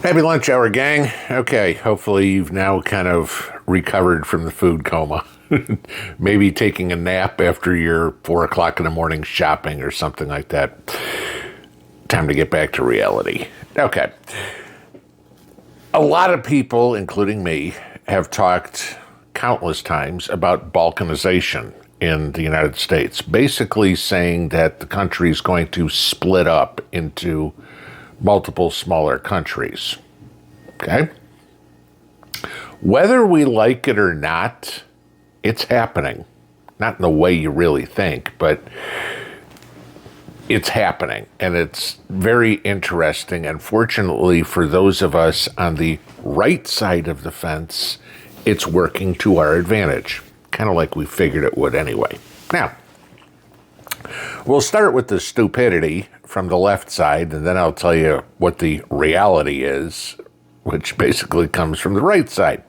Happy lunch hour, gang. Okay, hopefully you've now kind of recovered from the food coma. Maybe taking a nap after your 4 o'clock in the morning shopping or something like that. Time to get back to reality. Okay. A lot of people, including me, have talked countless times about Balkanization in the United States, basically saying that the country is going to split up into multiple smaller countries. Okay? Whether we like it or not, it's happening. Not in the way you really think, but it's happening. And it's very interesting. And fortunately for those of us on the right side of the fence, it's working to our advantage. Kind of like we figured it would anyway. Now, we'll start with the stupidity from the left side, and then I'll tell you what the reality is, which basically comes from the right side.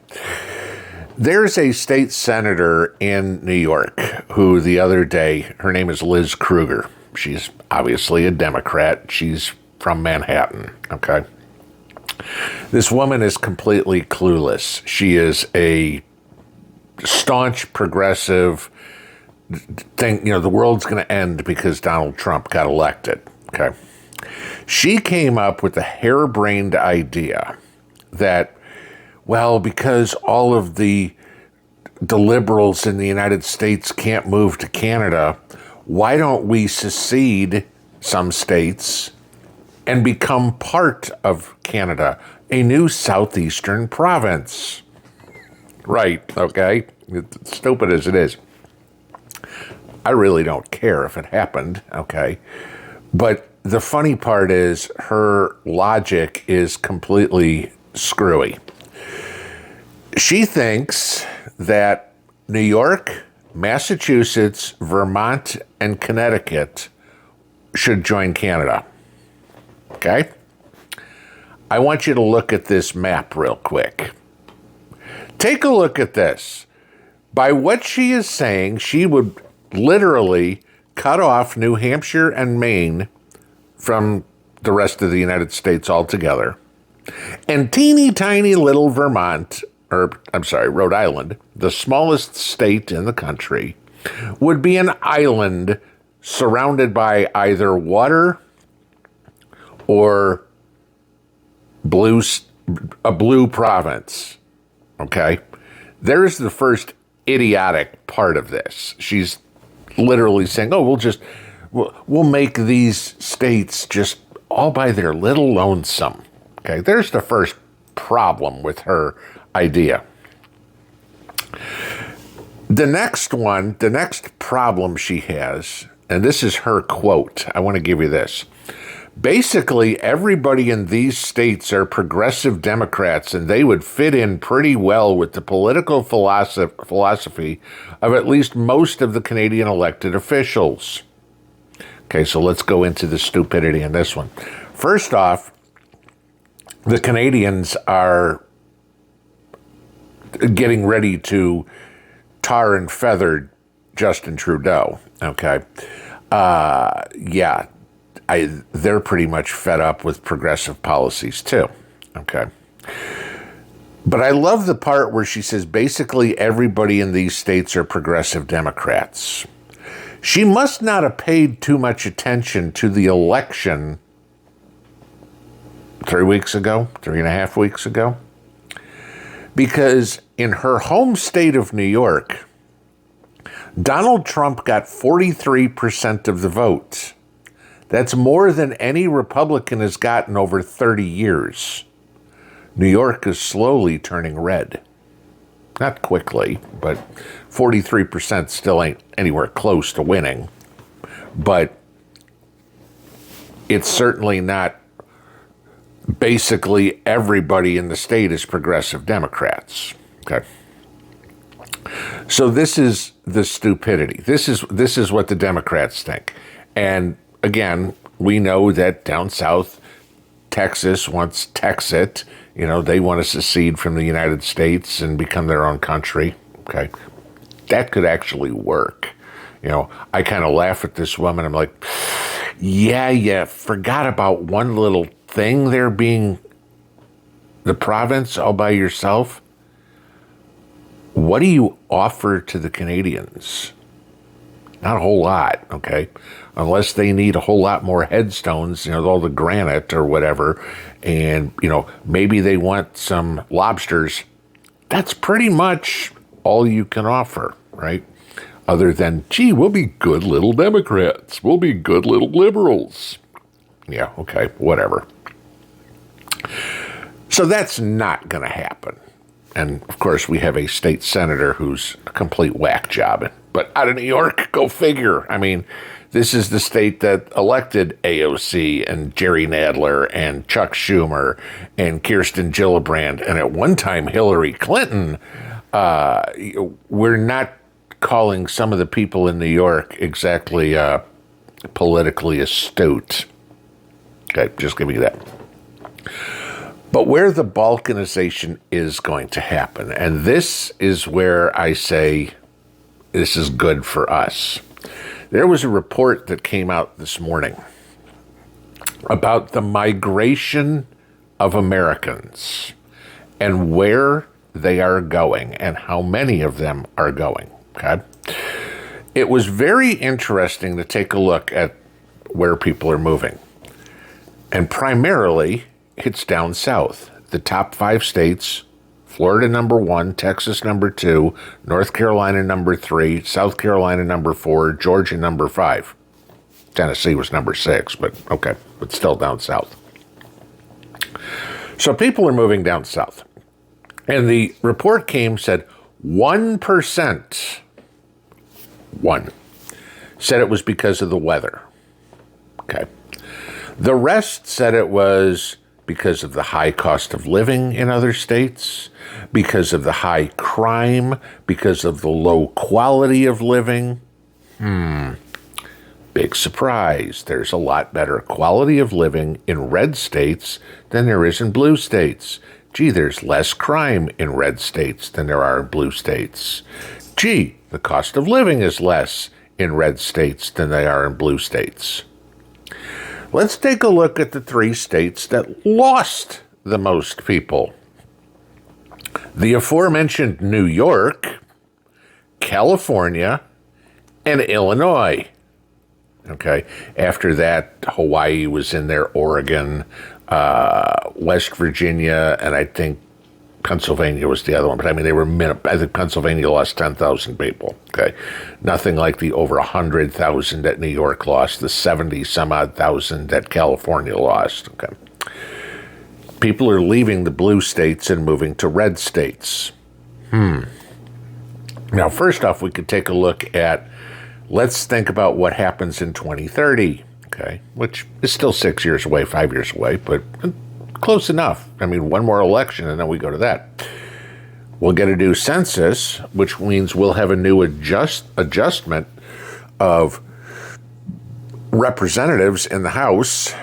There's a state senator in New York who the other day, her name is Liz Krueger. She's obviously a Democrat. She's from Manhattan, okay? This woman is completely clueless. She is a staunch progressive thing, the world's going to end because Donald Trump got elected, okay? She came up with the harebrained idea that, well, because all of the liberals in the United States can't move to Canada, why don't we secede some states and become part of Canada, a new southeastern province? Right, okay? It's stupid as it is. I really don't care if it happened, okay? But the funny part is her logic is completely screwy. She thinks that New York, Massachusetts, Vermont, and Connecticut should join Canada, okay? I want you to look at this map real quick. Take a look at this. By what she is saying, she would literally cut off New Hampshire and Maine from the rest of the United States altogether. And teeny tiny little Rhode Island, the smallest state in the country, would be an island surrounded by either water or a blue province. Okay? There's the first idiotic part of this. She's literally saying, we'll make these states just all by their little lonesome. Okay, there's the first problem with her idea. The next problem she has, and this is her quote, I want to give you this. Basically, everybody in these states are progressive Democrats, and they would fit in pretty well with the political philosophy of at least most of the Canadian elected officials. Okay, so let's go into the stupidity in this one. First off, the Canadians are getting ready to tar and feather Justin Trudeau, okay? They're pretty much fed up with progressive policies too, okay? But I love the part where she says basically everybody in these states are progressive Democrats. She must not have paid too much attention to the election 3.5 weeks ago, because in her home state of New York, Donald Trump got 43% of the vote. That's more than any Republican has gotten over 30 years. New York is slowly turning red. Not quickly, but 43% still ain't anywhere close to winning. But it's certainly not basically everybody in the state is progressive Democrats. Okay. So this is the stupidity. This is what the Democrats think. And again, we know that down south, Texas wants Texit. They want to secede from the United States and become their own country. Okay. That could actually work. I kind of laugh at this woman. I'm like, yeah, forgot about one little thing they're being the province all by yourself, what do you offer to the Canadians? Not a whole lot, okay? Unless they need a whole lot more headstones, all the granite or whatever, and, maybe they want some lobsters. That's pretty much all you can offer, right? Other than, gee, we'll be good little Democrats. We'll be good little liberals. Yeah, okay, whatever. So that's not going to happen. And, of course, we have a state senator who's a complete whack job. But out of New York, go figure. I mean, this is the state that elected AOC and Jerry Nadler and Chuck Schumer and Kirsten Gillibrand. And at one time, Hillary Clinton. We're not calling some of the people in New York exactly politically astute. Okay, just give me that. But where the Balkanization is going to happen, and this is where I say this is good for us. There was a report that came out this morning about the migration of Americans and where they are going and how many of them are going, okay? It was very interesting to take a look at where people are moving. And primarily, it's down south. The top 5 states: Florida number 1, Texas number 2, North Carolina number 3, South Carolina number 4, Georgia number 5. Tennessee was number 6, but okay, but still down south. So people are moving down south. And the report said 1%, said it was because of the weather. Okay. The rest said it was because of the high cost of living in other states, because of the high crime, because of the low quality of living. Big surprise. There's a lot better quality of living in red states than there is in blue states. Gee, there's less crime in red states than there are in blue states. Gee, the cost of living is less in red states than they are in blue states. Let's take a look at the 3 states that lost the most people. The aforementioned New York, California, and Illinois. Okay, after that, Hawaii was in there, Oregon, West Virginia, and I think Pennsylvania was the other one. But I mean, I think Pennsylvania lost 10,000 people. Okay, nothing like the over 100,000 that New York lost, the 70 some odd thousand that California lost. Okay, people are leaving the blue states and moving to red states. Now, first off, we could take a look at. Let's think about what happens in 2030. Okay, which is still 6 years away, 5 years away, but close enough. I mean, one more election and then we go to that. We'll get a new census, which means we'll have a new adjustment of representatives in the House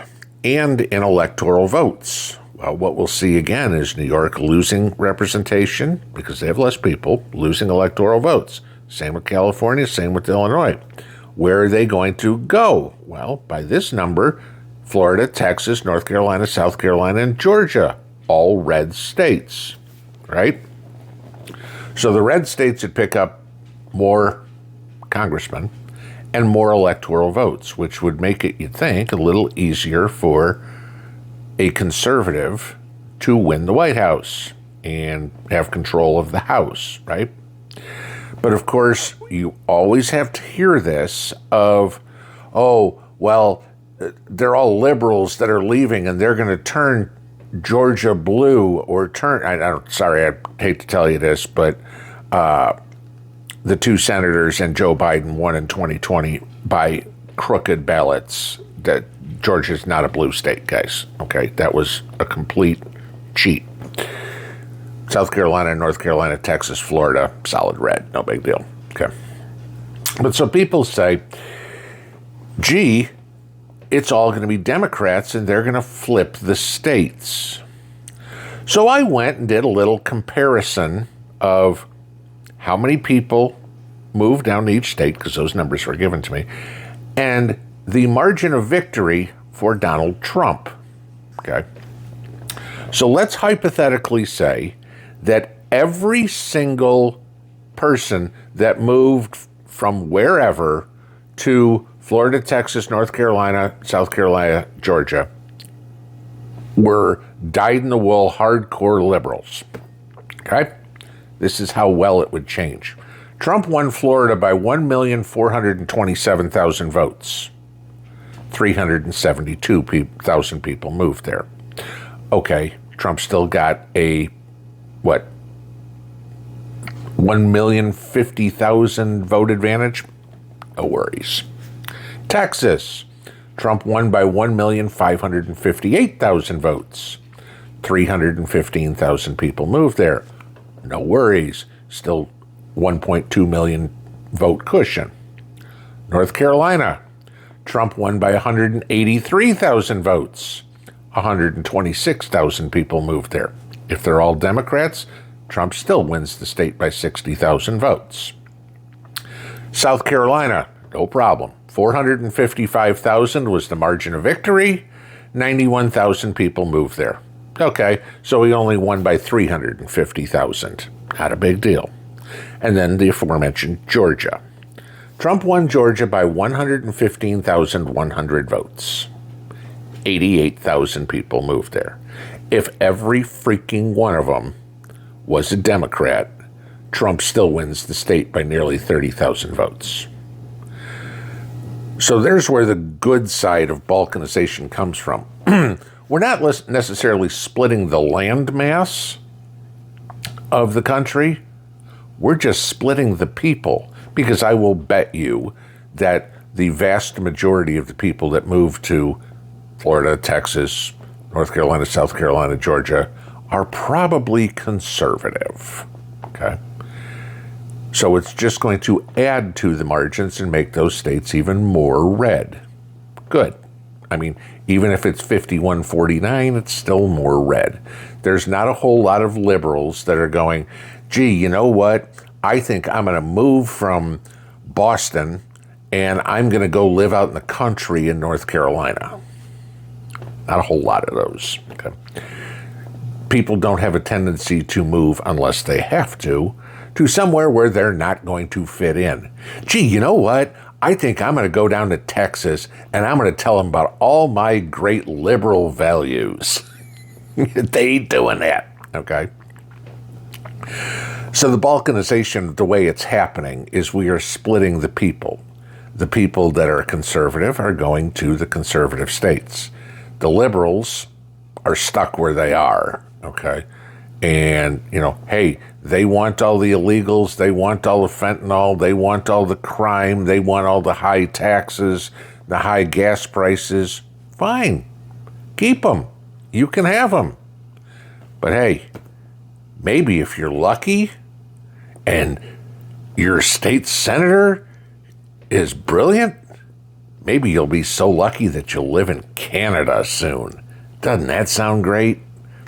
and in electoral votes. Well, what we'll see again is New York losing representation because they have less people, losing electoral votes. Same with California, same with Illinois. Where are they going to go? Well, by this number, Florida, Texas, North Carolina, South Carolina, and Georgia, all red states, right? So the red states would pick up more congressmen and more electoral votes, which would make it, you'd think, a little easier for a conservative to win the White House and have control of the House, right? But of course, you always have to hear this of, oh, well, they're all liberals that are leaving and they're going to turn Georgia blue or turn, I hate to tell you this, but the 2 senators and Joe Biden won in 2020 by crooked ballots. That Georgia's not a blue state, guys. Okay, that was a complete cheat. South Carolina, North Carolina, Texas, Florida, solid red, no big deal. Okay. But so people say, gee, it's all going to be Democrats and they're going to flip the states. So I went and did a little comparison of how many people moved down to each state, because those numbers were given to me, and the margin of victory for Donald Trump. Okay. So let's hypothetically say that every single person that moved from wherever to Florida, Texas, North Carolina, South Carolina, Georgia were dyed-in-the-wool hardcore liberals. Okay? This is how well it would change. Trump won Florida by 1,427,000 votes. 372,000 people moved there. Okay, Trump still got a, 1,050,000 vote advantage? No worries. Texas, Trump won by 1,558,000 votes. 315,000 people moved there. No worries. Still 1.2 million vote cushion. North Carolina, Trump won by 183,000 votes. 126,000 people moved there. If they're all Democrats, Trump still wins the state by 60,000 votes. South Carolina, no problem. 455,000 was the margin of victory. 91,000 people moved there. Okay, so he only won by 350,000. Not a big deal. And then the aforementioned Georgia. Trump won Georgia by 115,100 votes. 88,000 people moved there. If every freaking one of them was a Democrat, Trump still wins the state by nearly 30,000 votes. So there's where the good side of balkanization comes from. We're not necessarily splitting the land mass of the country. We're just splitting the people, because I will bet you that the vast majority of the people that moved to Florida, Texas, North Carolina, South Carolina, Georgia are probably conservative. Okay? So it's just going to add to the margins and make those states even more red. Good. I mean, even if it's 51-49, it's still more red. There's not a whole lot of liberals that are going, gee, you know what? I think I'm going to move from Boston and I'm going to go live out in the country in North Carolina. Not a whole lot of those. Okay. People don't have a tendency to move unless they have to somewhere where they're not going to fit in. Gee, you know what? I think I'm going to go down to Texas and I'm going to tell them about all my great liberal values. They ain't doing that, okay? So the balkanization, the way it's happening, is we are splitting the people. The people that are conservative are going to the conservative states. The liberals are stuck where they are, okay? And, hey, they want all the illegals, they want all the fentanyl, they want all the crime, they want all the high taxes, the high gas prices. Fine, keep them. You can have them. But hey, maybe if you're lucky and your state senator is brilliant, maybe you'll be so lucky that you'll live in Canada soon. Doesn't that sound great?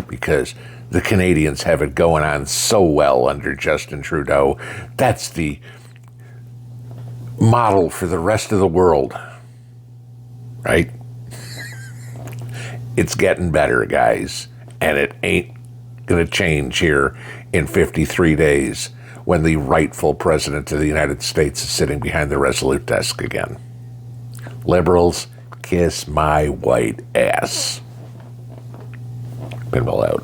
Because the Canadians have it going on so well under Justin Trudeau. That's the model for the rest of the world, right? It's getting better, guys, and it ain't going to change here in 53 days when the rightful president of the United States is sitting behind the Resolute desk again. Liberals, kiss my white ass. Pinball out.